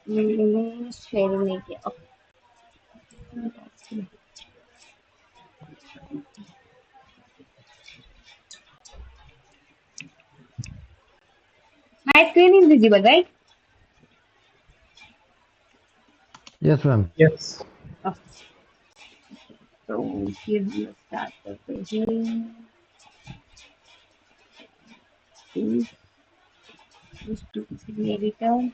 मैंने शेयर नहीं किया। My screen is visible, right? Yes, ma'am. Yes. Oh, तो फिर हम स्टार्ट करते हैं। Editor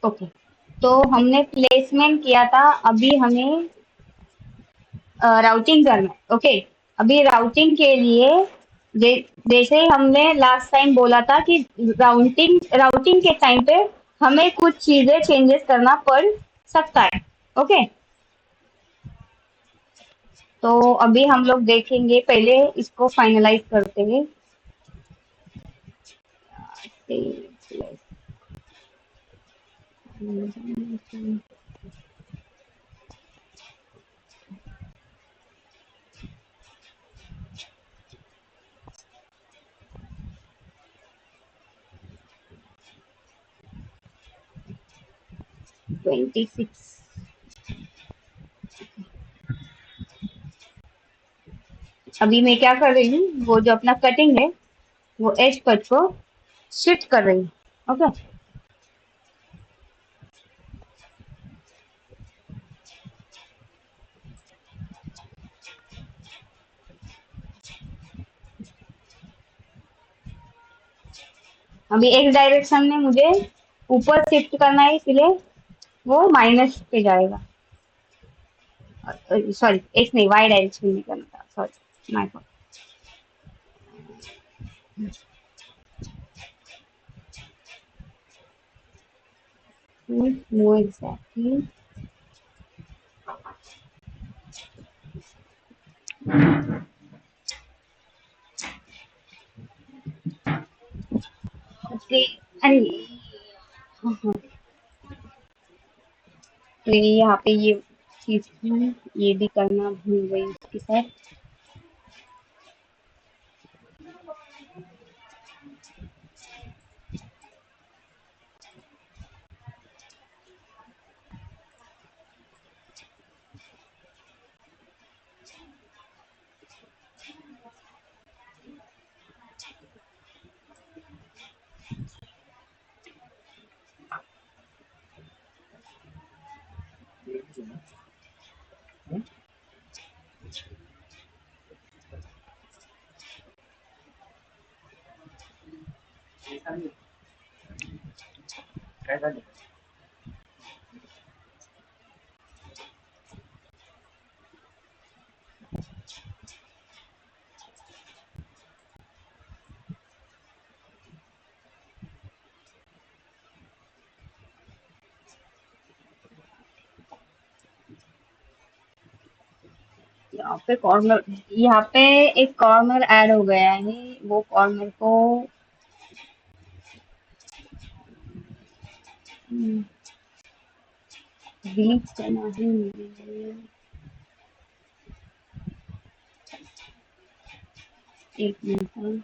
okay. तो हमने प्लेसमेंट किया था, अभी हमें राउटिंग करना है। ओके, अभी राउटिंग के लिए जैसे ही हमने लास्ट टाइम बोला था कि राउटिंग राउटिंग के टाइम पे हमें कुछ चीजें चेंजेस करना पड़ सकता है। ओके, तो अभी हम लोग देखेंगे, पहले इसको फाइनलाइज करते हैं। 26 अभी मैं क्या कर रही हूँ, वो जो अपना कटिंग है वो एज कट को शिफ्ट कर रही हूँ। ओके, अभी एक डायरेक्शन में मुझे ऊपर शिफ्ट करना है, इसलिए वो माइनस पे जाएगा। सॉरी, एक्स नहीं, वाई डायरेक्शन में करना था, sorry my fault. Know exactly, okay. अरे हाँ, हाँ, तो यहाँ पे ये चीज थी, ये भी करना भूल गई उसके साथ। यहाँ पे एक कॉर्नर ऐड हो गया है, वो कॉर्नर को डिलीट करना है मुझे। एक minute,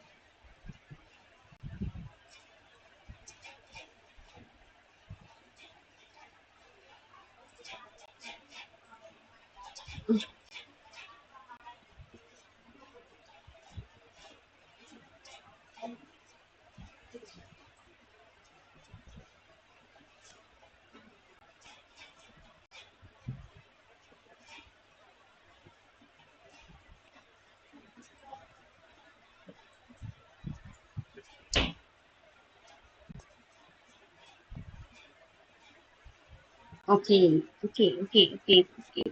okay okay okay okay okay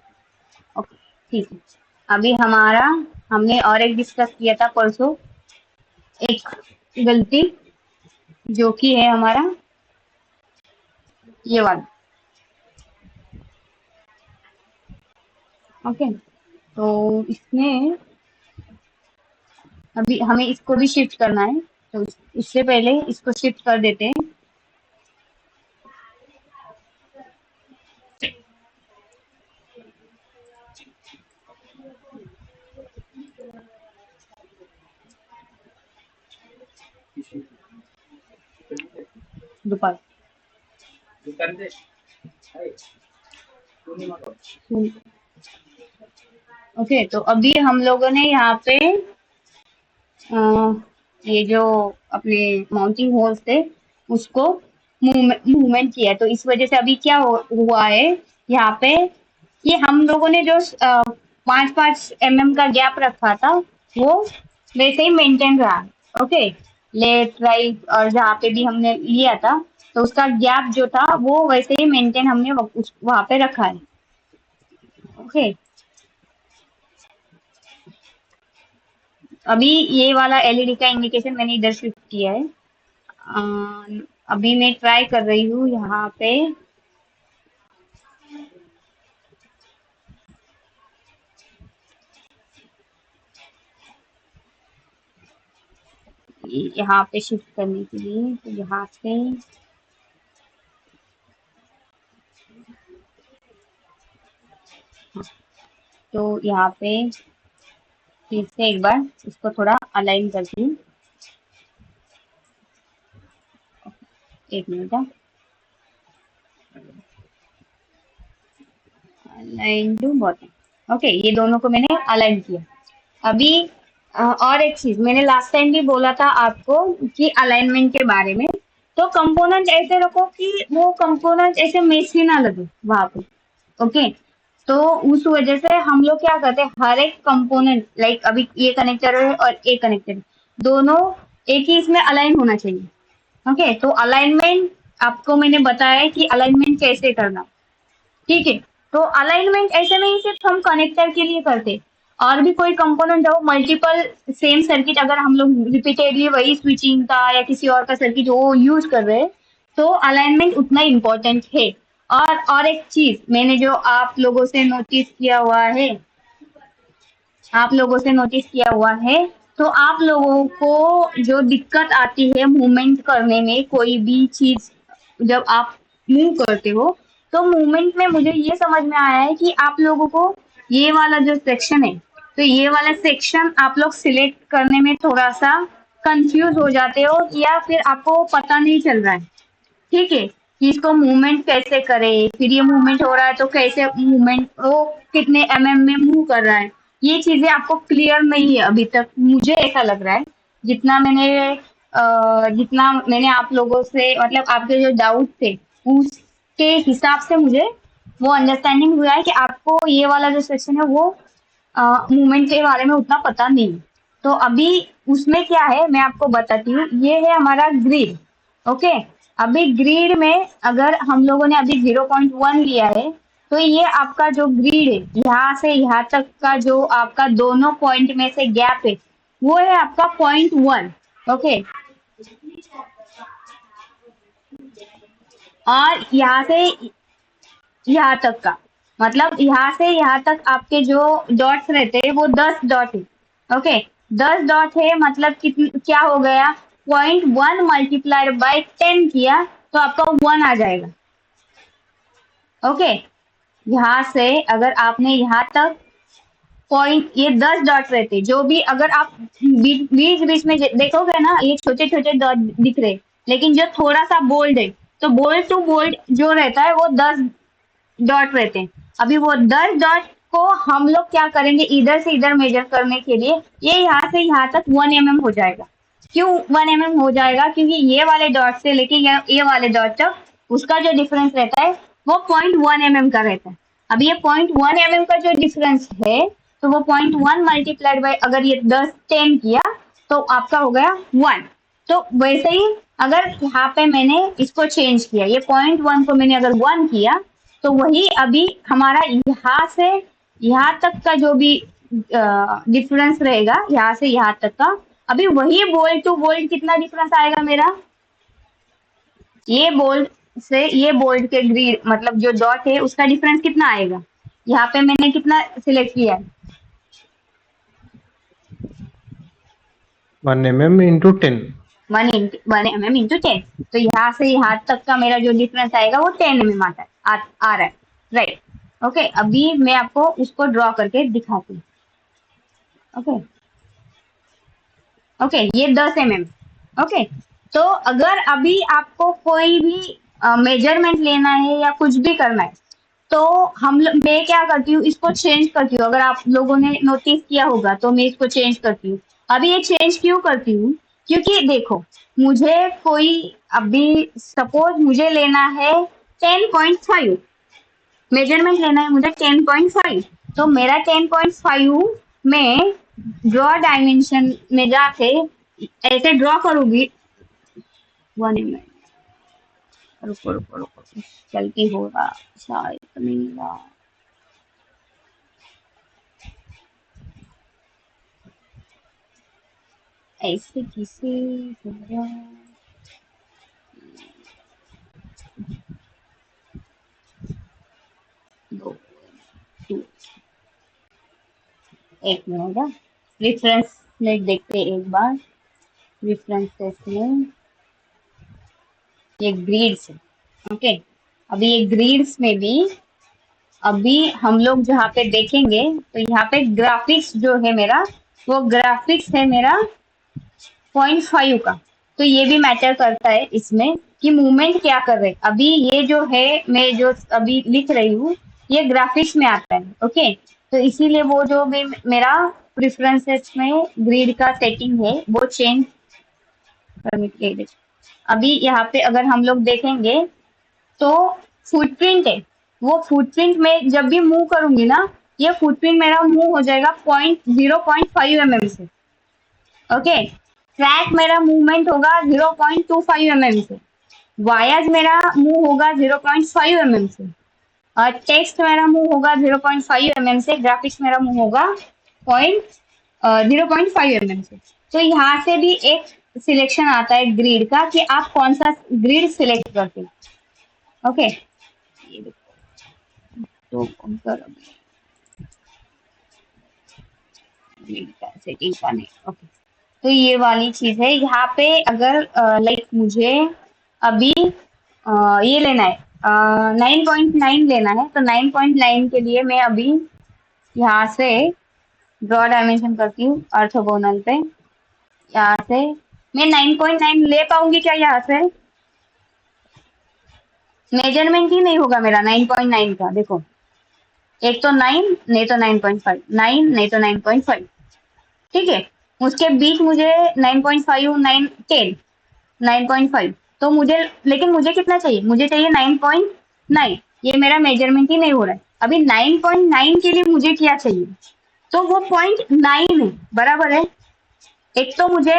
okay, ठीक है। अभी हमारा हमने और एक डिस्कस किया था परसों, एक गलती जो कि है हमारा ये वाला। ओके, तो इसमें अभी हमें इसको भी शिफ्ट करना है, तो इससे पहले इसको शिफ्ट कर देते हैं। दोपहर ओके, तो अभी हम लोगों ने यहाँ पे अ, ये जो अपने माउंटिंग हॉर्स थे उसको मूवमेंट किया, तो इस वजह से अभी क्या हुआ है यहाँ पे, ये हम लोगों ने जो 5-5 mm का गैप रखा था वो वैसे ही मेंटेन रहा। ओके, लेफ्ट राइट और जहाँ पे भी हमने लिया था तो उसका गैप जो था वो वैसे ही मेंटेन हमने वहाँ पे रखा है। ओके, अभी ये वाला एलईडी का इंडिकेशन मैंने इधर शिफ्ट किया है। अभी मैं ट्राई कर रही हूँ यहाँ पे, यहाँ पे शिफ्ट करने के लिए, तो यहाँ से तो यहाँ पे फिर से एक बार इसको थोड़ा अलाइन करती हूँ। एक मिनट, अलाइन टू बॉटम। ओके, ये दोनों को मैंने अलाइन किया। अभी और एक चीज मैंने लास्ट टाइम भी बोला था आपको कि अलाइनमेंट के बारे में, तो कंपोनेंट ऐसे रखो कि वो कंपोनेंट ऐसे मेसी ना लगे वहां पे। ओके, तो उस वजह से हम लोग क्या करते हैं, हर एक कंपोनेंट लाइक अभी ये कनेक्टर है और ये कनेक्टर है, दोनों एक ही इसमें अलाइन होना चाहिए। ओके, तो अलाइनमेंट आपको मैंने बताया है कि अलाइनमेंट कैसे करना। ठीक है, तो अलाइनमेंट ऐसे नहीं सिर्फ हम कनेक्टर के लिए करते, और भी कोई कंपोनेंट हो मल्टीपल सेम सर्किट, अगर हम लोग रिपीटेडली वही स्विचिंग का या किसी और का सर्किट वो यूज कर रहे हैं तो अलाइनमेंट उतना इम्पोर्टेंट है। और एक चीज मैंने जो आप लोगों से नोटिस किया हुआ है, आप लोगों से नोटिस किया हुआ है, तो आप लोगों को जो दिक्कत आती है मूवमेंट करने में, कोई भी चीज जब आप मूव करते हो तो मूवमेंट में मुझे ये समझ में आया है कि आप लोगों को ये वाला जो सेक्शन है, तो ये वाला सेक्शन आप लोग सिलेक्ट करने में थोड़ा सा कंफ्यूज हो जाते हो या फिर आपको पता नहीं चल रहा है। ठीक है, कि इसको मूवमेंट कैसे करें, फिर ये मूवमेंट हो रहा है तो कैसे मूवमेंट वो कितने में मूव कर रहा है, ये चीजें आपको क्लियर नहीं है अभी तक, मुझे ऐसा लग रहा है। जितना मैंने आप लोगों से मतलब आपके जो डाउट थे उसके हिसाब से मुझे वो अंडरस्टैंडिंग हुआ है कि आपको ये वाला जो सेक्शन है वो मूवमेंट के बारे में उतना पता नहीं। तो अभी उसमें क्या है मैं आपको बताती हूँ, ये है हमारा ग्रिड। ओके, अभी ग्रिड में अगर हम लोगों ने अभी 0.1 लिया है, तो ये आपका जो ग्रिड है यहाँ से यहाँ तक का जो आपका दोनों पॉइंट में से गैप है वो है आपका 0.1। ओके, और यहाँ से यहाँ तक का मतलब यहाँ से यहाँ तक आपके जो डॉट्स रहते हैं वो 10 डॉट है। ओके, 10 डॉट है मतलब कितनी क्या हो गया, 0.1 मल्टीप्लाइड बाय 10 किया तो आपका 1 आ जाएगा। ओके, यहाँ से अगर आपने यहाँ तक पॉइंट, ये 10 डॉट रहते जो भी, अगर आप बीच बीच में देखोगे ना ये छोटे छोटे डॉट दिख रहे, लेकिन जो थोड़ा सा बोल्ड है, तो बोल्ड टू बोल्ड जो रहता है वो 10 डॉट रहते हैं। अभी वो 10 डॉट को हम लोग क्या करेंगे, इधर से इधर मेजर करने के लिए ये यहाँ से यहाँ तक 1 mm हो जाएगा। क्यों 1 mm हो जाएगा, क्योंकि ये वाले डॉट से लेके ये वाले डॉट तक उसका जो डिफरेंस रहता है वो 0.1 mm का रहता है। अब ये 0.1 mm का जो डिफरेंस है, तो वो 0.1 मल्टीप्लाइड बाय अगर ये 10 किया तो आपका हो गया 1। तो वैसे ही अगर यहाँ पे मैंने इसको चेंज किया, ये 0.1 को मैंने अगर 1 किया तो वही अभी हमारा यहाँ से यहाँ तक का जो भी डिफरेंस रहेगा, यहाँ से यहाँ तक का, अभी वही वोल्ट टू वोल्ट कितना डिफरेंस आएगा मेरा, ये बोल्ट से ये बोल्ट के ग्रीड मतलब जो डॉट है उसका डिफरेंस कितना आएगा, यहाँ पे मैंने कितना सिलेक्ट किया है, 1 mm into 10। 1 mm into 10। तो यहाँ से यहाँ तक का मेरा जो डिफरेंस आएगा वो 10 mm आता है, आ रहा है, राइट। ओके, अभी मैं आपको उसको ड्रॉ करके दिखाती हूँ। ओके ओके, ये 10 mm। ओके, तो अगर अभी आपको कोई भी मेजरमेंट लेना है या कुछ भी करना है, तो मैं क्या करती हूँ, इसको चेंज करती हूँ। अगर आप लोगों ने नोटिस किया होगा तो मैं इसको चेंज करती हूँ। अभी ये चेंज क्यों करती हूँ, क्योंकि देखो मुझे कोई अभी सपोज मुझे लेना है 10.5, मेजरमेंट लेना है मुझे 10.5, तो मेरा 10.5 में ड्रॉ डायमेंशन में जाके ऐसे ड्रॉ करूंगी। 1 मिनट, रुको रुको रुको, गलती हो रहा शायद नहीं रहा। ऐसे किसे हो रहा, दो टू, एक मिनट, रेफरेंस में देखते हैं एक बार। रेफरेंसेस में ये ग्रिड्स, ओके, अभी ये ग्रिड्स में भी अभी हम लोग जहाँ पे देखेंगे तो यहाँ पे ग्राफिक्स जो है मेरा, वो ग्राफिक्स है मेरा 0.5 का। तो ये भी मैटर करता है इसमें कि मूवमेंट क्या कर रहे हैं। अभी ये जो है मैं जो अभी लिख रही हूँ ये ग्राफिक्स में आता है, ओके। तो इसीलिए वो जो भी मेरा प्रेफरेंसेस में ग्रिड का सेटिंग है वो चेंज परमिट ले दे। अभी यहाँ पे अगर हम लोग देखेंगे तो फुटप्रिंट है, वो फुटप्रिंट में जब भी मूव करूंगी ना, ये फुटप्रिंट मेरा मूव हो जाएगा 0.5 mm से, ओके। ट्रैक मेरा मूवमेंट होगा 0.25 mm से, वायर्स मेरा मूव होगा 0.5 mm से, और टेक्स्ट मेरा मूव होगा 0.5 mm से, ग्राफिक्स मेरा मूव होगा 0.5 mm से। तो यहाँ से भी एक सिलेक्शन आता है ग्रिड का कि आप कौन सा ग्रिड सिलेक्ट करते हैं, ओके। ये देखो, तो कौन सा ग्रिड का सेटिंग का नहीं, ओके। तो ये वाली चीज है यहाँ पे। अगर लाइक मुझे अभी ये लेना है 9.9 लेना है, तो 9.9 के लिए मैं अभी यहाँ से ड्रॉ डायमेंशन करती हूँ ऑर्थोगोनल पे। यहाँ से मैं 9.9 ले पाऊंगी क्या, यहाँ से मेजरमेंट ही नहीं होगा मेरा 9.9 का। देखो, एक तो 9 नहीं तो 9.5, 9 नहीं तो 9.5, ठीक है। उसके बीच मुझे 9.5, 9, 10, 9.5, तो मुझे, लेकिन मुझे कितना चाहिए, मुझे चाहिए 9.9। ये मेरा मेजरमेंट ही नहीं हो रहा है। अभी 9.9 के लिए मुझे क्या चाहिए, तो वो 0.9 है, बराबर है। एक तो मुझे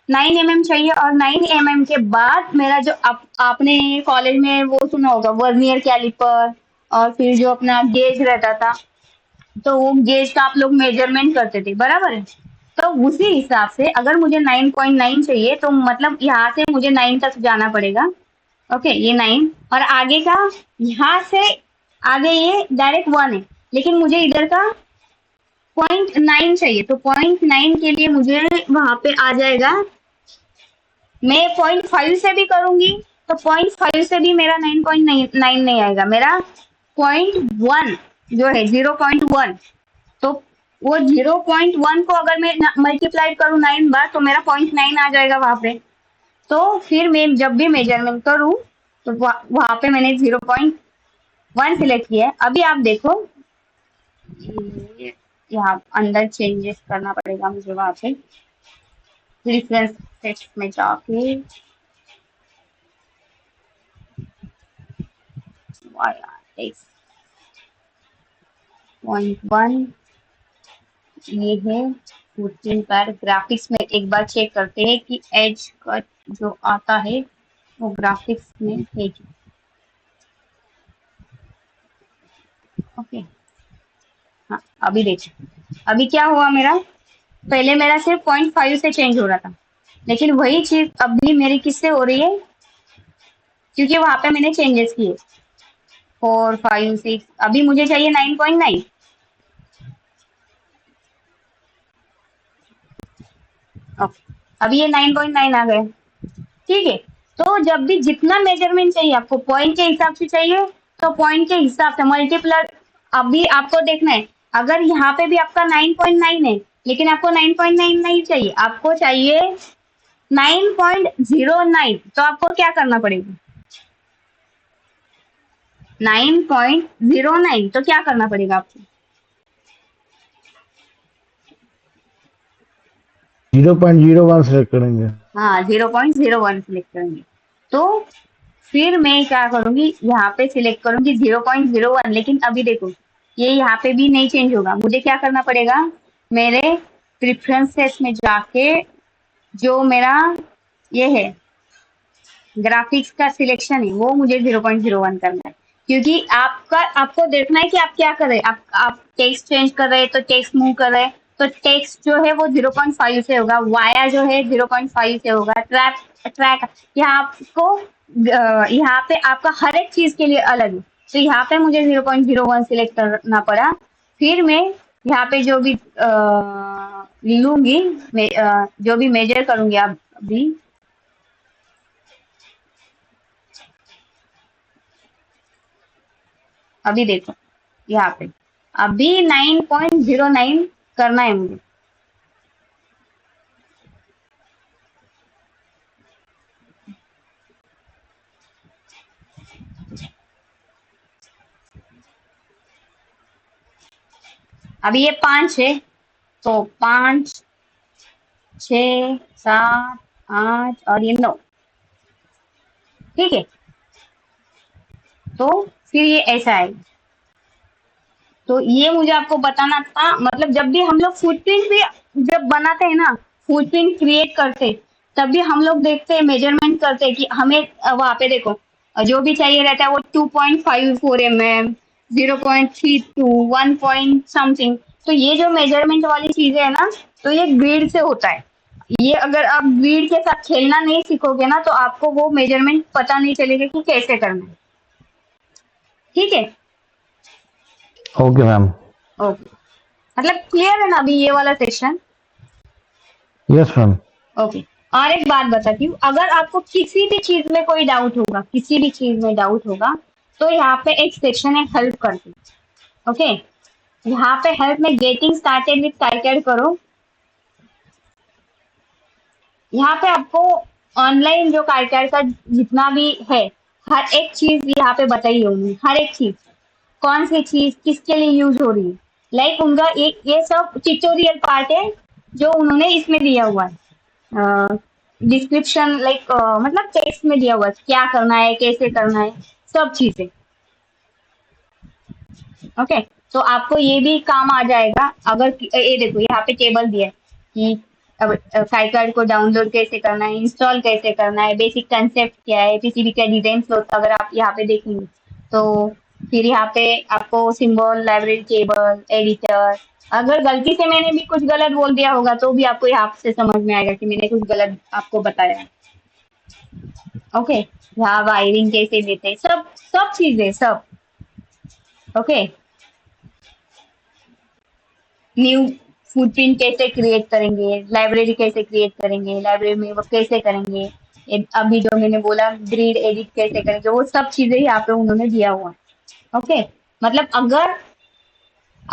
9 mm चाहिए, और 9 mm के बाद मेरा जो आपने कॉलेज में वो सुना होगा वर्नियर कैलिपर, और फिर जो अपना गेज रहता था, तो वो गेज का आप लोग मेजरमेंट करते थे, बराबर है। तो उसी हिसाब से अगर मुझे 9.9 चाहिए, तो मतलब यहाँ से मुझे 9 तक जाना पड़ेगा, ओके। ये 9 और आगे का, यहाँ से आगे ये डायरेक्ट 1 है, लेकिन मुझे इधर का 0.9 चाहिए। तो 0.9 के लिए मुझे वहां पे आ जाएगा, मैं 0.5 से भी करूंगी तो 0.5 से भी मेरा 9.9 नहीं आएगा, मेरा 0.1 जो है 0.1। तो वो 0.1 को अगर मैं मल्टीप्लाई करूँ 9 बार, तो मेरा 0.9 आ जाएगा वहां पे। तो फिर मैं जब भी मेजरमेंट करूँ तो वहां पे मैंने 0.1 सिलेक्ट किया है। अभी आप देखो, यहाँ अंदर चेंजेस करना पड़ेगा मुझे, वहां पे रेफरेंस टेक्स्ट में जाके, 0.1 ये है 14 पर। ग्राफिक्स में एक बार चेक करते हैं कि एज कट जो आता है वो ग्राफिक्स में है क्या। ओके। हाँ, अभी देखिए, अभी क्या हुआ मेरा, पहले मेरा सिर्फ 0.5 से चेंज हो रहा था, लेकिन वही चीज अभी मेरी किससे हो रही है, क्योंकि वहां पे मैंने चेंजेस किए। 4, 5, 6, अभी मुझे चाहिए 9.9। ओके, अभी ये 9.9 आ गए। ठीक है, तो जब भी जितना मेजरमेंट चाहिए आपको पॉइंट के हिसाब से चाहिए, तो पॉइंट के हिसाब से मल्टीप्लाई। अभी आपको देखना है, अगर यहाँ पे भी आपका 9.9 है, लेकिन आपको 9.9 नहीं चाहिए, आपको चाहिए 9.09, तो आपको क्या करना पड़ेगा, 9.09, तो क्या करना पड़ेगा आपको, 0.01 सेलेक्ट करेंगे। हाँ 0.01 सिलेक्ट करेंगे। तो फिर मैं क्या करूंगी, यहाँ पे सिलेक्ट करूंगी 0.01, लेकिन अभी देखो ये यहाँ पे भी नहीं चेंज होगा, मुझे क्या करना पड़ेगा, मेरे प्रिफरेंसेस में जाके जो मेरा ये है ग्राफिक्स का सिलेक्शन है, वो मुझे 0.01 करना है, क्योंकि आपको देखना है कि आप क्या कर रहे हैं, आप टेक्स्ट चेंज कर रहे हैं, तो टेक्स्ट मूव कर रहे हैं, तो टेक्स्ट जो है वो 0.5 से होगा, वाया जो है 0.5 से होगा, ट्रैक यहाँ आपको यहाँ पे आपका हर एक चीज के लिए अलग है, तो यहाँ पे मुझे 0.01 सिलेक्ट करना पड़ा। फिर मैं यहाँ पे जो भी लूंगी, जो भी मेजर करूंगी आप अभी, अभी देखो यहाँ पे अभी 9.09 करना है मुझे। अभी ये 5 है, तो 5, 6, 7, 8 और ये 9। ठीक है, तो फिर ये ऐसा है, तो ये मुझे आपको बताना था, मतलब जब भी हम लोग फुटप्रिंट भी जब बनाते हैं ना, फुटप्रिंट क्रिएट करते, तब भी हम लोग देखते हैं, मेजरमेंट करते हैं कि हमें वहां पे देखो जो भी चाहिए रहता है वो 2.54 mm, 0.32, 1 पॉइंट समथिंग। तो ये जो मेजरमेंट वाली चीजें है ना, तो ये ग्रिड से होता है। ये अगर आप ग्रिड के साथ खेलना नहीं सीखोगे ना, तो आपको वो मेजरमेंट पता नहीं चलेगा कि कैसे करना है। ठीक है, ओके मैम। ओके, मतलब क्लियर है ना अभी ये वाला सेक्शन। Yes ma'am. ओके, और एक बात बताती हूँ, अगर आपको किसी भी चीज में कोई डाउट होगा, किसी भी चीज में डाउट होगा, तो यहाँ पे एक सेक्शन है हेल्प करके। ओके, यहाँ पे हेल्प में गेटिंग स्टार्टेड विथ टाइटेड करो। यहाँ पे आपको ऑनलाइन जो काइटेड का जितना भी है, हर एक चीज यहाँ पे बताई होगी, हर एक चीज कौन सी चीज किसके लिए यूज हो रही है, लाइक उनका एक ये सब ट्यूटोरियल पार्ट है जो उन्होंने इसमें दिया हुआ है, डिस्क्रिप्शन लाइक मतलब टेक्स्ट में दिया हुआ है, क्या करना है, कैसे करना है, सब चीजें। ओके, तो आपको ये भी काम आ जाएगा, अगर ये देखो यहाँ पे टेबल दिया है कि अब साइकार्ड को डाउनलोड कैसे करना है, इंस्टॉल कैसे करना है, बेसिक कंसेप्ट क्या है, पीसीबी का डिजाइन फ्लो, अगर आप यहाँ पे देखेंगे तो फिर यहाँ पे आपको सिंबल, लाइब्रेरी टेबल, एडिटर, अगर गलती से मैंने भी कुछ गलत बोल दिया होगा तो भी आपको यहाँ से समझ में आएगा कि मैंने कुछ गलत आपको बताया है। ओके, यहाँ वायरिंग कैसे देते हैं, सब सब चीजें सब। ओके, न्यू फुटप्रिंट कैसे क्रिएट करेंगे, लाइब्रेरी कैसे क्रिएट करेंगे, लाइब्रेरी में वो कैसे करेंगे, अभी जो मैंने बोला ग्रिड एडिट कैसे करेंगे, वो सब चीजें यहाँ पे उन्होंने दिया हुआ है। ओके, मतलब अगर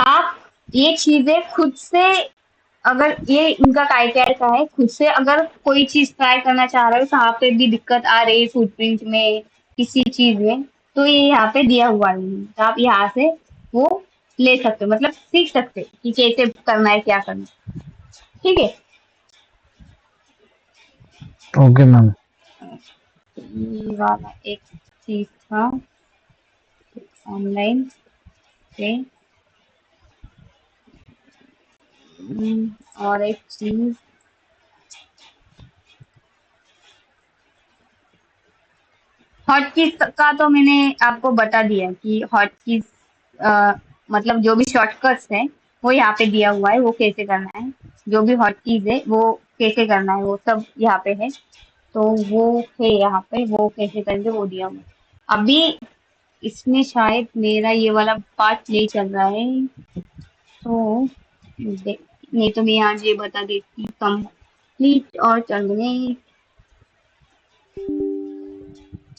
आप ये चीजें खुद से, अगर ये इनका काइटेड का है, खुद से अगर कोई चीज ट्राई करना चाह रहे हो, कहाँ पे भी दिक्कत आ रही है फुटप्रिंट में, किसी चीज में, तो ये यहाँ पे दिया हुआ है, तो आप यहाँ से वो ले सकते हो, मतलब सीख सकते हो कि कैसे करना है, क्या करना है। ठीक है, ओके मैम। ये वाला एक चीज था ऑनलाइन पे। और एक चीज, हॉटकीज का तो मैंने आपको बता दिया कि हॉटकीज मतलब जो भी शॉर्टकट्स है वो यहाँ पे दिया हुआ है, वो कैसे करना है, जो भी हॉट कीज है वो कैसे करना है, वो सब यहाँ पे है। तो वो है यहाँ पे, वो कैसे करेंगे वो दिया हुआ है। अभी इसमें शायद मेरा ये वाला पार्ट नहीं चल रहा है, तो नहीं तो मैं आज ये बता देती कंप्लीट और टर्मिनेट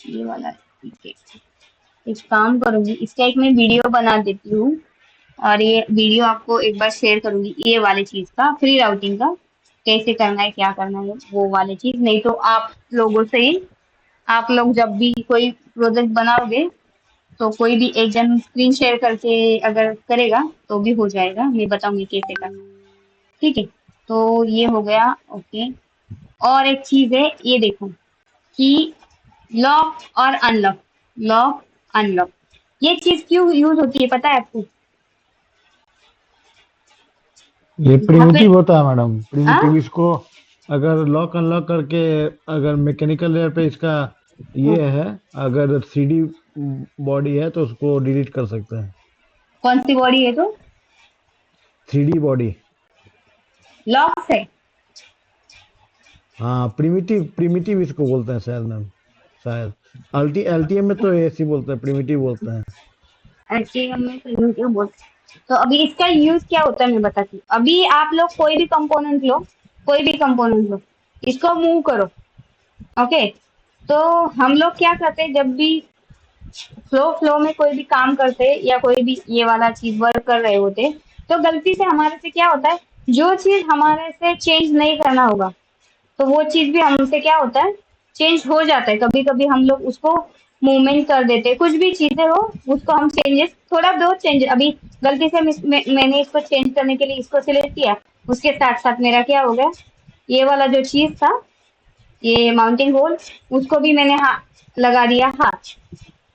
ये वाला। ठीक है, एक काम करूंगी, इसका एक मैं वीडियो बना देती हूँ और ये वीडियो आपको एक बार शेयर करूंगी, ये वाली चीज का, फ्री राउटिंग का कैसे करना है, क्या करना है, वो वाली चीज। नहीं तो आप लोगों से ही, आप लोग जब भी कोई प्रोजेक्ट बनाओगे तो कोई भी एक जन स्क्रीन शेयर करके अगर करेगा तो भी हो जाएगा, मैं बताऊंगी कैसे करना है। ठीक है, तो ये हो गया। ओके, और एक चीज है, ये देखो कि लॉक और अनलॉक, लॉक अनलॉक, ये चीज क्यों यूज होती है पता है आपको? ये यहाँ पे प्रिमिटिव होता है मैडम, हाँ प्रिमिटिव। इसको अगर लॉक अनलॉक करके, अगर मैकेनिकल लेयर पे इसका हाँ, ये है, अगर सीडी बॉडी है तो उसको डिलीट कर सकते हैं। कौन सी बॉडी है तो? Three D body. लॉक है। हाँ, प्रिमिटिव, प्रिमिटिव इसको बोलते हैं शायद मैम, शायद। एलटीएम में तो ऐसे ही बोलते हैं, प्रिमिटिव बोलते हैं। एक्चुअली हमें क्यों बोलते हैं। तो अभी इसका यूज क्या होता है मैं बताती हूँ। अभी आप लोग कोई भी कंपोनेंट लो, कोई भी कंपोनेंट लो, इसको मूव करो। ओके, तो हम लोग क्या करते हैं जब भी फ्लो फ्लो में कोई भी काम करते या कोई भी ये वाला चीज वर्क कर रहे होते, तो गलती से हमारे से क्या होता है, जो चीज हमारे से चेंज नहीं करना होगा तो वो चीज भी हमसे क्या होता है, चेंज हो जाता है। कभी कभी हम लोग उसको मूवमेंट कर देते हैं, कुछ भी चीजें हो उसको हम चेंजेस, थोड़ा बहुत चेंज, अभी गलती से मैंने इसको चेंज करने के लिए इसको सिलेक्ट किया, उसके साथ साथ मेरा क्या हो गया, ये वाला जो चीज था, ये माउंटिंग होल, उसको भी मैंने लगा दिया हाथ।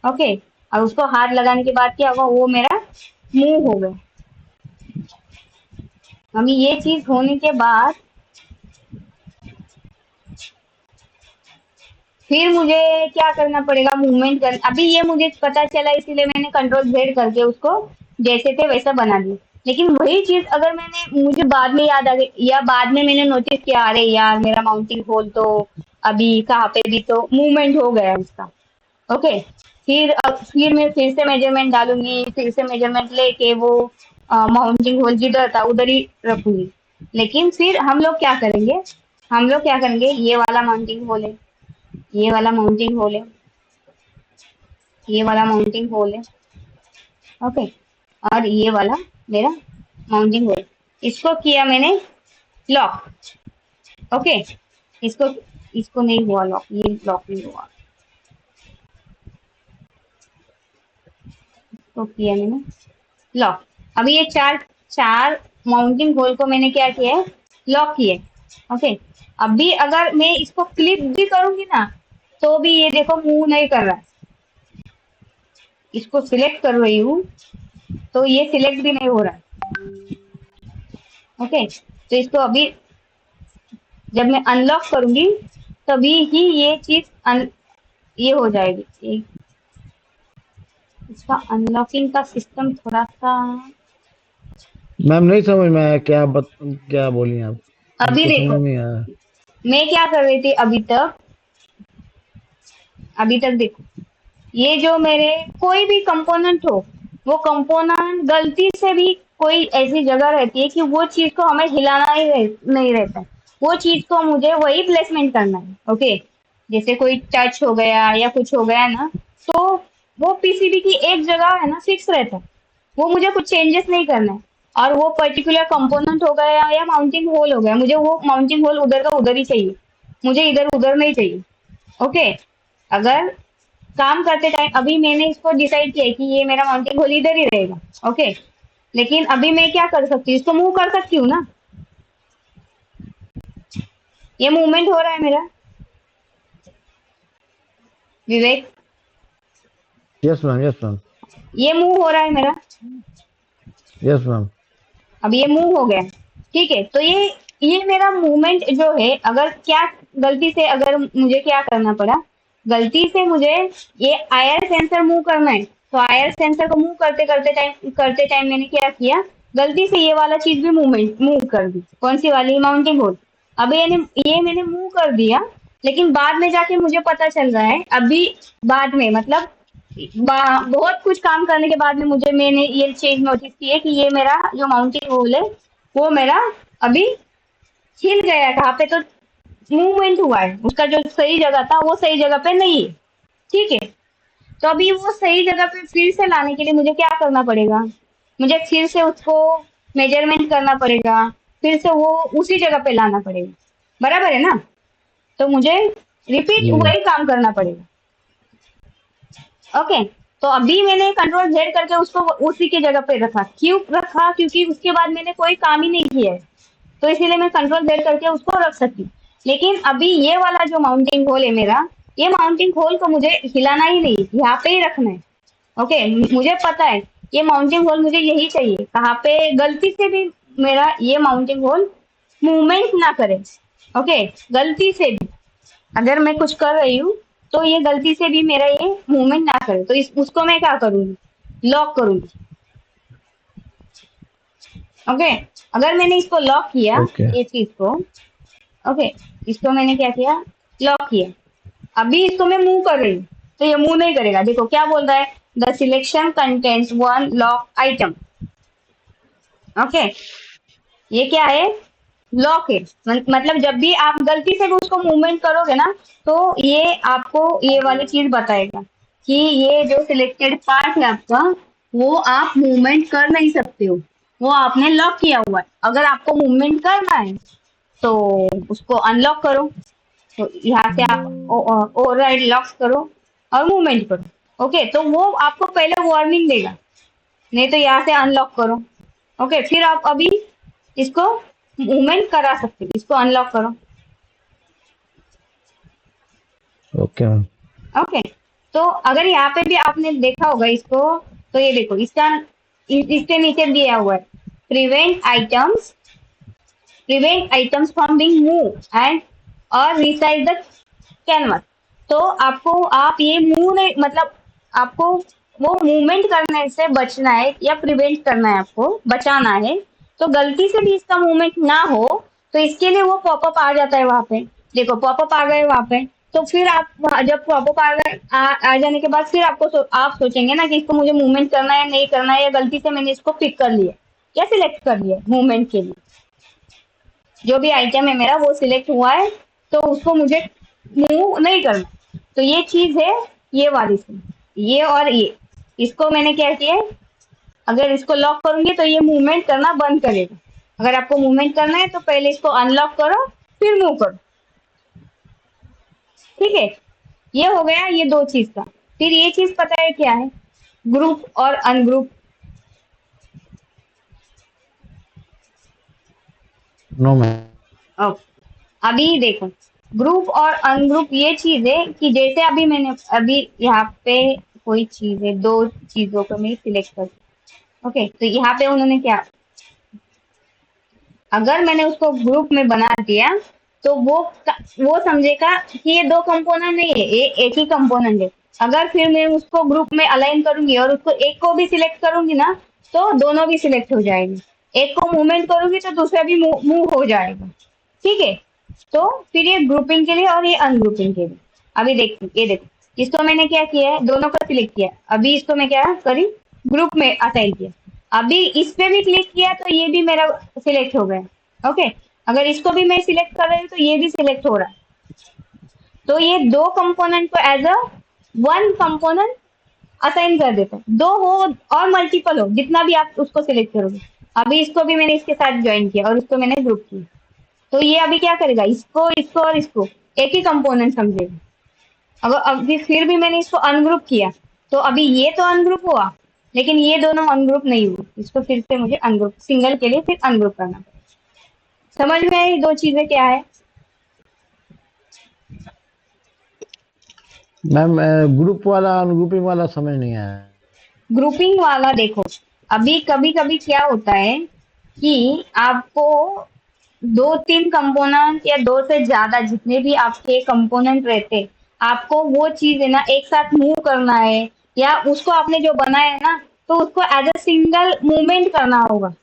ओके, और उसको हाथ लगाने के बाद क्या होगा, वो मेरा मूव हो गया। अभी ये चीज होने के बाद फिर मुझे क्या करना पड़ेगा, मूवमेंट कर, अभी ये मुझे पता चला इसीलिए मैंने कंट्रोल जेड करके उसको जैसे थे वैसा बना दिया। लेकिन वही चीज अगर मैंने, मुझे बाद में याद आ गई या बाद में मैंने नोटिस किया, अरे यार मेरा माउंटिंग होल तो अभी कहाँ पे भी तो मूवमेंट हो गया उसका। ओके, फिर मैं फिर से मेजरमेंट डालूंगी, फिर से मेजरमेंट लेके वो माउंटिंग होल जिधर था उधर ही रखूंगी। लेकिन फिर हम लोग क्या करेंगे, हम लोग क्या करेंगे, ये वाला माउंटिंग होल है, ये वाला माउंटिंग होल है, ये वाला माउंटिंग होल है। ओके, और ये वाला मेरा माउंटिंग होल, इसको किया मैंने लॉक। ओके, इसको इसको नहीं हुआ लॉक, ये लॉक नहीं हुआ, तो किया मैंने लॉक। अभी ये चार चार माउंटिंग होल को मैंने क्या किया है, लॉक किया है। ओके, अभी अगर मैं इसको क्लिक भी करूंगी ना तो भी ये देखो मूव नहीं कर रहा है, इसको सिलेक्ट कर रही हूँ तो ये सिलेक्ट भी नहीं हो रहा है। ओके, तो इसको अभी जब मैं अनलॉक करूंगी तभी ही ये चीज ये हो जाएगी। इसका अनलॉकिंग का सिस्टम थोड़ा सा, मैम नहीं समझ में आया, क्या बोली आप? अभी हमको देखो समझ नहीं आया। मैं क्या कर रही थी अभी तक, अभी तक देखो, ये जो मेरे कोई भी कंपोनेंट हो, वो कंपोनेंट गलती से भी कोई ऐसी जगह रहती है कि वो चीज को हमें हिलाना ही नहीं रहता है, वो चीज को मुझे वही प्लेसमेंट करना है। ओके, जैसे कोई टच हो गया या कुछ हो गया ना, तो वो पीसीबी की एक जगह है ना फिक्स रहता है, वो मुझे कुछ चेंजेस नहीं करना है। और वो पर्टिकुलर कंपोनेंट हो गया या माउंटिंग होल हो गया, मुझे वो माउंटिंग होल उधर का उधर ही चाहिए, मुझे इधर उधर नहीं चाहिए। ओके, अगर काम करते टाइम अभी मैंने इसको डिसाइड किया है कि ये मेरा माउंटिंग होल इधर ही रहेगा। ओके, लेकिन अभी मैं क्या कर सकती हूँ, इसको मूव कर सकती हूँ ना, ये मूवमेंट हो रहा है मेरा, विवेक, यस मैम, यस मैम, ये मूव हो रहा है मेरा, यस मैम। अब ये मूव हो गया। ठीक है, तो ये मेरा मूवमेंट जो है, अगर क्या गलती से अगर मुझे क्या करना पड़ा, गलती से मुझे ये आईआर सेंसर मूव करना है, तो आईआर सेंसर को मूव करते टाइम मैंने क्या किया, गलती से ये वाला चीज भी मूव कर दी। कौन सी वाली? Mounting hole. अभी ये मैंने मूव कर दिया, लेकिन बाद में जाके मुझे पता चल रहा है, अभी बाद में मतलब बहुत कुछ काम करने के बाद में मैंने ये चीज नोटिस की है कि ये मेरा जो माउंटिंग होल है वो मेरा अभी हिल गया है। कहाँ पे? तो मूवमेंट हुआ है, उसका जो सही जगह था वो सही जगह पे नहीं है। ठीक है, तो अभी वो सही जगह पे फिर से लाने के लिए मुझे क्या करना पड़ेगा? मुझे फिर से उसको मेजरमेंट करना पड़ेगा, फिर से वो उसी जगह पे लाना पड़ेगा। बराबर है ना? तो मुझे रिपीट जी वही काम करना पड़ेगा। ओके, तो अभी मैंने कंट्रोल जेड करके उसको उसी की जगह पे रखा। क्यों रखा? क्योंकि उसके बाद मैंने कोई काम ही नहीं किया है, तो इसीलिए मैं कंट्रोल जेड करके उसको रख सकती। लेकिन अभी ये वाला जो माउंटिंग होल है मेरा, ये माउंटिंग होल को मुझे हिलाना ही नहीं, यहाँ पे ही रखना है। ओके, मुझे पता है ये माउंटिंग होल मुझे यही चाहिए। कहाँ पे? गलती से भी मेरा ये माउंटिंग होल मूवमेंट ना करे। ओके, गलती से भी अगर मैं कुछ कर रही हूँ तो ये गलती से भी मेरा ये मूवमेंट ना करे, तो उसको मैं क्या करूंगी? लॉक करूंगी। ओके, अगर मैंने इसको लॉक किया, ओके ये चीज को, ओके, इसको मैंने क्या किया? लॉक किया। अभी इसको मैं मूव कर रही हूँ तो ये मूव नहीं करेगा। देखो क्या बोल रहा है, the selection contents one lock item. Okay, ये क्या है? लॉक है। मतलब जब भी आप गलती से भी उसको मूवमेंट करोगे ना, तो ये आपको ये वाली चीज बताएगा कि ये जो सिलेक्टेड पार्ट है आपका, वो आप मूवमेंट कर नहीं सकते हो, वो आपने लॉक किया हुआ है। अगर आपको मूवमेंट करना है तो उसको अनलॉक करो, तो यहाँ से आप ओवरराइड लॉक्स करो और मूवमेंट करो। ओके, तो वो आपको पहले वार्निंग देगा, नहीं तो यहाँ से अनलॉक करो। ओके, फिर आप अभी इसको मूवमेंट करा सकते हो, इसको अनलॉक करो। Okay ma'am. ओके, तो अगर यहाँ पे भी आपने देखा होगा इसको, तो ये देखो इसके नीचे दिया हुआ है, prevent items from being move and और रिसाइज द कैनवस। तो आपको आप ये मूव नहीं, मतलब आपको वो मूवमेंट करने से बचना है या प्रिवेंट करना है, आपको बचाना है। तो गलती से भी इसका मूवमेंट ना हो, तो इसके लिए वो पॉपअप आ जाता है वहां पे। देखो पॉपअप आ गए वहां पे, तो फिर आप जब पॉपअप आ गए आ जाने के बाद फिर आप सोचेंगे ना कि इसको मुझे मूवमेंट करना है नहीं करना है, या गलती से मैंने इसको पिक कर लिया या सिलेक्ट कर लिया मूवमेंट के लिए। जो भी आइटम है मेरा वो सिलेक्ट हुआ है, तो उसको मुझे मूव नहीं करना। तो ये चीज है ये वाली सी, ये और ये, इसको मैंने क्या किया है, अगर इसको लॉक करूंगी तो ये मूवमेंट करना बंद करेगा। अगर आपको मूवमेंट करना है तो पहले इसको अनलॉक करो फिर मूव करो। ठीक है, ये हो गया ये दो चीज का। फिर ये चीज पता है क्या है? ग्रुप और अनग्रुप। No ma'am. अभी देखो, ग्रुप और अनग्रुप ये चीज है कि जैसे अभी यहाँ पे कोई चीज है, दो चीजों को मैं सिलेक्ट कर, ओके, तो यहाँ पे उन्होंने क्या, अगर मैंने उसको ग्रुप में बना दिया तो वो समझेगा कि ये दो कंपोनेंट नहीं है, ये एक ही कंपोनेंट है। अगर फिर मैं उसको ग्रुप में अलाइन करूंगी और उसको एक को भी सिलेक्ट करूंगी ना, तो दोनों भी सिलेक्ट हो जाएंगे। एक को मूवमेंट करूंगी तो दूसरा भी मूव हो जाएगा। ठीक है, तो फिर ये ग्रुपिंग के लिए और ये अनग्रुपिंग के लिए। अभी देखो, ये देखो, इसको मैंने क्या किया है, दोनों को सिलेक्ट किया। अभी इसको मैं क्या करी, ग्रुप में असाइन किया। अभी इस पे भी क्लिक किया तो ये भी मेरा सिलेक्ट हो गया। ओके, अगर इसको भी मैं सिलेक्ट कर रही हूँ तो ये भी सिलेक्ट हो रहा है। तो ये दो कंपोनेंट को as a one component assign कर देते हैं। दो हो और मल्टीपल हो, जितना भी आप उसको सिलेक्ट करोगे। अभी इसको भी मैंने इसके साथ ज्वाइन किया और इसको मैंने ग्रुप किया, तो ये अभी क्या करेगा, इसको इसको और इसको एक ही कंपोनेंट समझेगा। अगर अभी फिर भी मैंने इसको अनग्रुप किया, तो अभी ये तो अनग्रुप हुआ, लेकिन ये दोनों अनग्रुप नहीं हुए। इसको फिर से मुझे अनग्रुप, सिंगल के लिए फिर अनग्रुप करना पड़ेगा। समझ में आई दो चीजें क्या है? मैम ग्रुप वाला अनग्रुपिंग वाला समझ नहीं आया। ग्रुपिंग वाला देखो, अभी कभी कभी क्या होता है कि आपको दो तीन कंपोनेंट या दो से ज्यादा जितने भी आपके कंपोनेंट रहते, आपको वो चीज है ना एक साथ मूव करना है, या उसको आपने जो बनाया है ना, तो उसको एज अ सिंगल मूवमेंट करना होगा।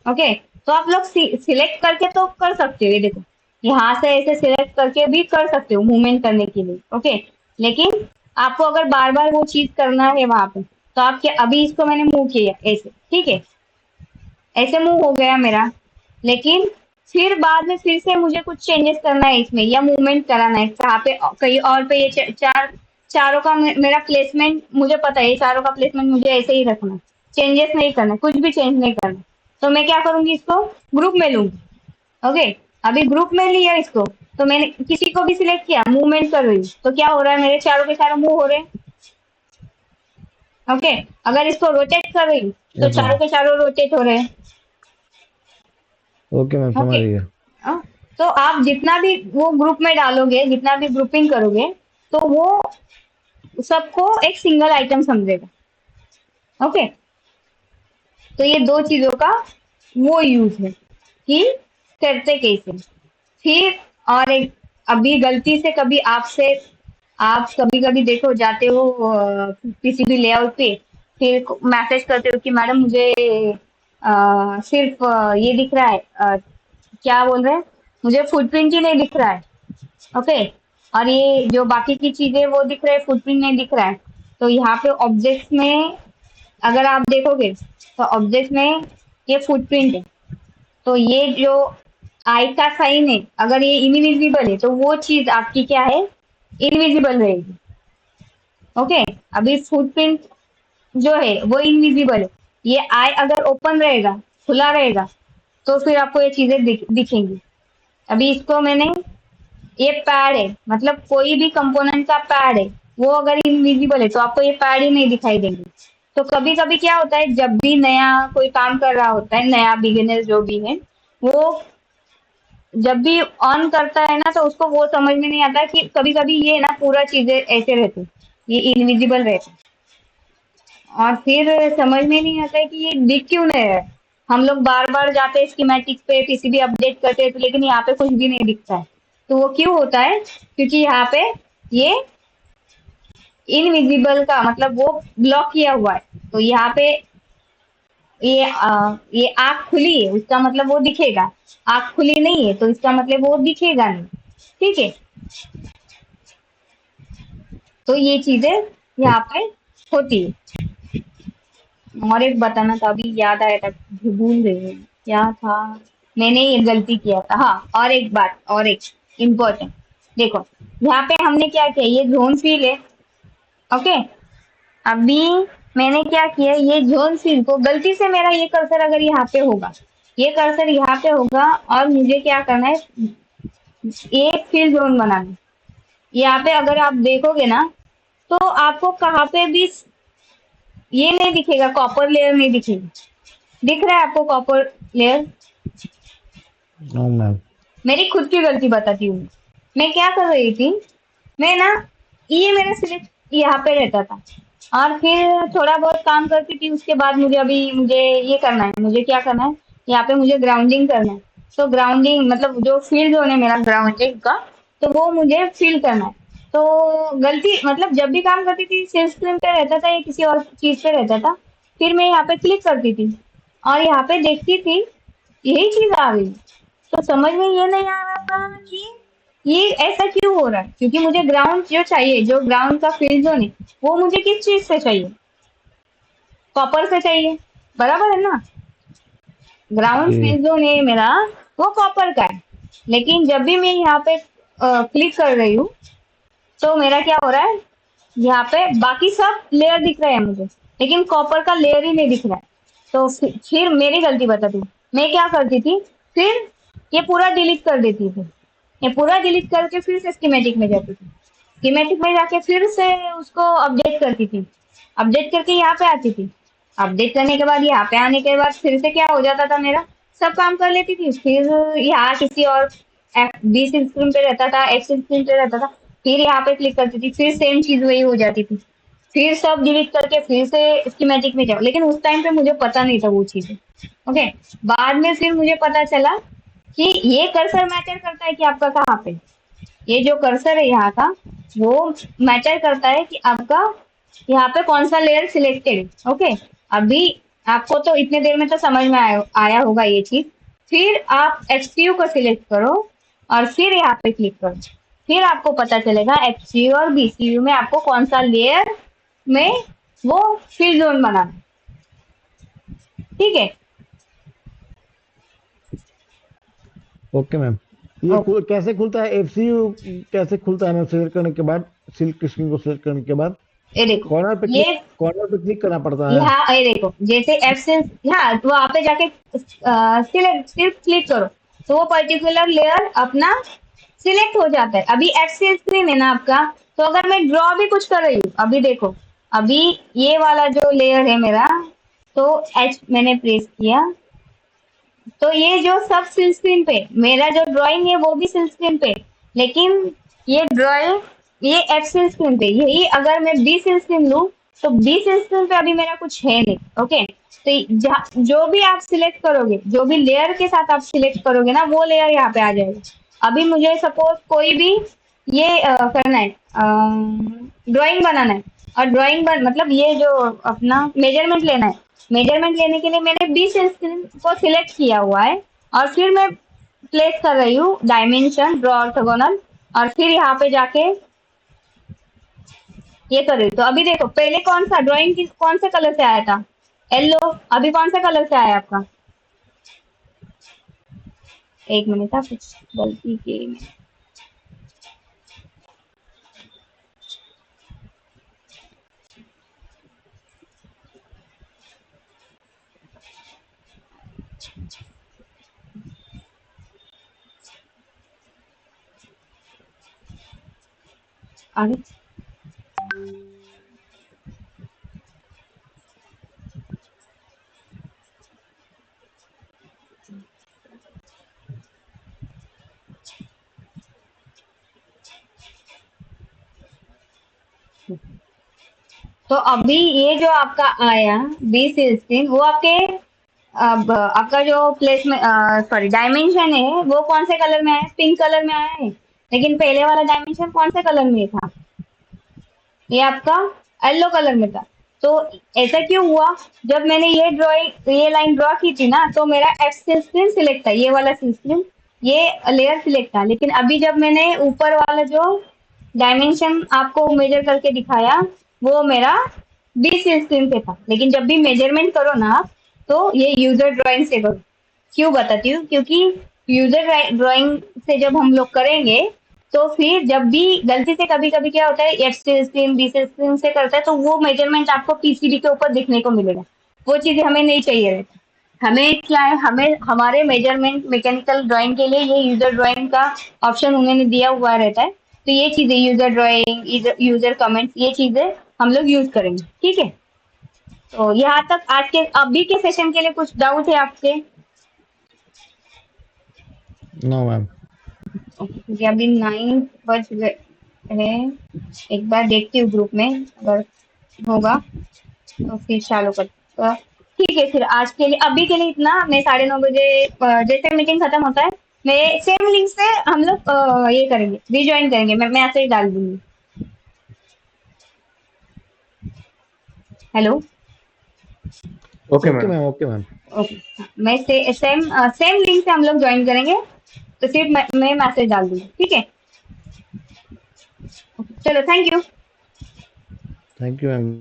ओके, तो आप लोग सिलेक्ट करके तो कर सकते हो, ये देखो यहाँ से ऐसे सिलेक्ट करके भी कर सकते हो मूवमेंट करने के लिए। ओके, लेकिन आपको अगर बार बार वो चीज करना है वहां पे, तो आप क्या, अभी इसको मैंने मूव किया ऐसे, ठीक है, ऐसे मूव हो गया मेरा, लेकिन फिर बाद में फिर से मुझे कुछ चेंजेस करना है इसमें, या मूवमेंट कराना है कहाँ पे, कहीं और पे, ये चारों का मेरा प्लेसमेंट मुझे पता है, ये चारों का प्लेसमेंट मुझे ऐसे ही रखना है, चेंजेस नहीं करना, कुछ भी चेंज नहीं करना। तो मैं क्या करूंगी, इसको ग्रुप में लूंगी। ओके, अभी ग्रुप में लिया इसको, तो मैंने किसी को भी सिलेक्ट किया, मूवमेंट कर रही हूँ, तो क्या हो रहा है, मेरे चारों के चारों मूव हो रहे हैं। ओके, अगर इसको रोटेट कर रही हूँ, तो यस चारों मैम। के चारों रोटेट हो रहे हैं। ओके मैम, समझ ओके, गया। तो आप जितना भी वो ग्रुप में डालोगे, जितना भी ग्रुपिंग करोगे, तो वो सबको एक सिंगल आइटम समझेगा। ओके, तो ये दो चीजों का वो यूज है कि करते कैसे। फिर और एक, अभी गलती से कभी आपसे, आप कभी कभी देखो जाते हो किसी भी लेआउट पे, फिर मैसेज करते हो कि मैडम मुझे सिर्फ ये दिख रहा है, क्या बोल रहे हैं, मुझे फुटप्रिंट ही नहीं दिख रहा है। ओके, और ये जो बाकी की चीजें वो दिख रहे हैं, फुटप्रिंट नहीं दिख रहा है। तो यहाँ पे ऑब्जेक्ट्स में अगर आप देखोगे, तो ऑब्जेक्ट में ये फुटप्रिंट है, तो ये जो आई का साइन है, अगर ये इनविजिबल है, तो वो चीज आपकी क्या है, इनविजिबल रहेगी। ओके, अभी फुटप्रिंट जो है वो इनविजिबल है, ये आई अगर ओपन रहेगा, खुला रहेगा, तो फिर आपको ये चीजें दिखेंगी। अभी इसको मैंने, ये पैड है, मतलब कोई भी कंपोनेंट का पैड है, वो अगर इनविजिबल है, तो आपको ये पैड ही नहीं दिखाई देंगे। तो कभी कभी क्या होता है, जब भी नया कोई काम कर रहा होता है, नया बिगिनर जो भी है, वो जब भी ऑन करता है ना, तो उसको वो समझ में नहीं आता कि कभी कभी ये ना पूरा चीजें ऐसे रहती, ये इनविजिबल रहता, और फिर समझ में नहीं आता है कि ये दिख क्यों नहीं रहा है। हम लोग बार बार जाते हैं स्कीमेटिक्स पे, पीसीबी अपडेट करते हैं, तो लेकिन यहाँ पे कुछ भी नहीं दिखता है। तो वो क्यों होता है, क्योंकि यहाँ पे ये इनविजिबल का मतलब वो ब्लॉक किया हुआ है। तो यहाँ पे ये आँख खुली है, उसका मतलब वो दिखेगा, आँख खुली नहीं है, तो इसका मतलब वो दिखेगा नहीं। ठीक है, तो ये चीजें यहाँ पे होती है। और एक बताना था, अभी याद आया था, भूल गई हूँ। क्या था, मैंने ये गलती किया था, हाँ, और एक बात, और एक इम्पोर्टेंट, देखो यहाँ पे हमने क्या किया, ये जोन फील है। ओके, अभी मैंने क्या किया, ये जोन फील को गलती से, मेरा ये कर्सर अगर यहाँ पे होगा, ये कर्सर यहाँ पे होगा, और मुझे क्या करना है, एक फील जोन बनाना है। यहाँ पे अगर आप देखोगे ना, तो आपको कहाँ पे भी ये नहीं दिखेगा, कॉपर लेयर नहीं दिखेगी। दिख रहा है आपको कॉपर लेयर? No ma'am. मेरी खुद की गलती बताती हूँ। मैं क्या कर रही थी, मैं ना, ये मेरा सिर्फ यहाँ पे रहता था, और फिर थोड़ा बहुत काम करती थी, उसके बाद मुझे ये करना है, मुझे क्या करना है, यहाँ पे मुझे ग्राउंडिंग करना है। तो ग्राउंडिंग मतलब जो फील्ड जोन है मेरा ग्राउंडिंग का, तो वो मुझे फील करना है। तो गलती मतलब जब भी काम करती थी, सेल्फ स्क्रीन पे रहता था या किसी और चीज पे रहता था, फिर मैं यहाँ पे क्लिक करती थी, और यहाँ पे देखती थी, यही चीज आ गई। तो समझ में ये नहीं आ रहा था कि ये ऐसा क्यों हो रहा है, क्योंकि मुझे ग्राउंड जो चाहिए, जो ग्राउंड का फील्ड जोन है, वो मुझे किस चीज से चाहिए, कॉपर से चाहिए, बराबर है ना। ग्राउंड जी। फील्ड जोन है मेरा, वो कॉपर का है। लेकिन जब भी मैं यहाँ पे क्लिक कर रही हूँ, तो मेरा क्या हो रहा है, यहाँ पे बाकी सब लेयर दिख रहे हैं मुझे, लेकिन कॉपर का लेयर ही नहीं दिख रहा है। तो फिर मेरी गलती बताती हूँ, मैं क्या करती थी, फिर ये पूरा डिलीट कर देती थी, ये पूरा डिलीट करके फिर से स्कीमेटिक में जाती थी, स्कीमेटिक में जाके फिर से उसको अपडेट करती थी, अपडेट करके यहाँ पे आती थी, अपडेट करने के बाद यहाँ पे आने के बाद फिर से क्या हो जाता था, मेरा सब काम कर लेती थी, फिर यहाँ किसी और बी स्क्रीन पे रहता था, एक्स स्क्रीन पे रहता था, फिर यहाँ पे क्लिक करती थी, फिर सेम चीज वही हो जाती थी, फिर सब डिलीट करके फिर से स्कीमेटिक में जाओ। लेकिन उस टाइम पे मुझे पता नहीं था वो चीजें। ओके, बाद में फिर मुझे पता चला कि ये कर्सर मैटर करता है कि आपका कहाँ पे, ये जो कर्सर है यहाँ का, वो मैटर करता है कि आपका यहाँ पे कौन सा लेयर सिलेक्टेड। ओके, अभी आपको तो इतने देर में तो समझ में आया होगा ये चीज। फिर आप एचसीयू को सिलेक्ट करो और फिर यहाँ पे क्लिक करो। फिर आपको पता चलेगा एचसीयू और बीसीयू में आपको कौन सा लेयर में वो फिल जोन बनाना है। ठीक है। Okay ma'am. ये ओके, कैसे खुलता है एफसीयू? कैसे खुलता है मैम सिलेक्ट करने के बाद, सिल्क स्क्रीन को सिलेक्ट करने के बाद? ये देखो, ये कॉर्नर पे क्लिक करना पड़ता है? यहाँ ये देखो, जैसे एफ से यहाँ तो वहां पे जाके सिलेक्ट सिर्फ क्लिक करो तो वो पर्टिकुलर लेयर अपना सिलेक्ट हो जाता है। अभी एफ से स्क्रीन है ना आपका, तो अगर मैं ड्रॉ भी कुछ कर रही हूँ, अभी देखो, अभी ये वाला जो लेयर है मेरा, तो एच मैंने प्रेस किया, तो ये जो सब सिल स्क्रीन पे मेरा जो ड्राइंग है वो भी सिल स्क्रीन पे, लेकिन ये ड्राइंग ये एफ सिल स्क्रीन पे, यही अगर मैं बी सिल स्क्रीन लूँ तो बी सिल स्क्रीन पे अभी मेरा कुछ है नहीं। ओके, तो जो भी आप सिलेक्ट करोगे, जो भी लेयर के साथ आप सिलेक्ट करोगे ना, वो लेयर यहाँ पे आ जाएगा। अभी मुझे सपोज कोई भी ये करना है, ड्राइंग बनाना है, और ड्राइंग मतलब ये जो अपना मेजरमेंट लेना है, मेजरमेंट लेने के लिए मैंने 20 स्क्रीन को सिलेक्ट किया हुआ है और फिर मैं प्लेस कर रही हूँ डायमेंशन ड्रॉ ऑर्थोगोनल, और फिर यहाँ पे जाके ये कर रही हूँ। तो अभी देखो, पहले कौन सा ड्राइंग कौन से कलर से आया था, येलो, अभी कौन सा कलर से आया आपका? एक मिनट था, कुछ गलती की अरे, तो अभी ये जो आपका आया 20 16, वो आपके अब आपका जो प्लेसमेंट सॉरी डायमेंशन है वो कौन से कलर में आया? पिंक कलर में आया है, लेकिन पहले वाला डायमेंशन कौन से कलर में था? ये आपका येलो कलर में था। तो ऐसा क्यों हुआ? जब मैंने ये लाइन ड्रॉ की थी ना, तो मेरा एफ स्क्रीन सिलेक्ट था, ये वाला स्क्रीन, ये लेयर सिलेक्ट था, लेकिन अभी जब मैंने ऊपर वाला जो डायमेंशन आपको मेजर करके दिखाया, वो मेरा बी स्क्रीन पे था। लेकिन जब भी मेजरमेंट करो ना आप, तो ये यूजर ड्राइंग से करो। क्यों बताती हूँ, क्योंकि यूजर ड्राइंग से जब हम लोग करेंगे, तो फिर जब भी गलती से कभी कभी क्या होता है, एफ से स्क्रीन बी से स्क्रीन से करता है, तो वो मेजरमेंट आपको पीसीबी के ऊपर दिखने को मिलेगा। वो चीजें हमें नहीं चाहिए रहती। हमें क्या है, हमें हमारे मेजरमेंट मैकेनिकल ड्राइंग के लिए ये यूजर ड्राइंग का ऑप्शन उन्होंने दिया हुआ रहता है। तो ये चीजें यूजर ड्राइंग, यूजर कमेंट्स, ये चीजें हम लोग यूज करेंगे। ठीक है। तो यहाँ तक आज के अभी के सेशन के लिए कुछ डाउट है आपके? No ma'am. क्योंकि अभी 9 बज गए हैं। एक बार देखती हूँ ग्रुप में, अगर होगा तो फिर चालू कर। ठीक है, फिर आज के लिए अभी के लिए इतना। मैं 9:30 बजे जैसे मीटिंग खत्म होता है, मैं सेम लिंक से हम लोग ये करेंगे, रिज्वाइन करेंगे, मैं मैसेज डाल दूंगी। Hello. Okay okay ma'am. Ma'am, okay ma'am. Okay, मैं सेम सेम लिंक से हम लोग ज्वाइन करेंगे, तो सिर्फ मैं मैसेज डाल दूंगी। ठीक है, चलो, thank you. Thank you ma'am.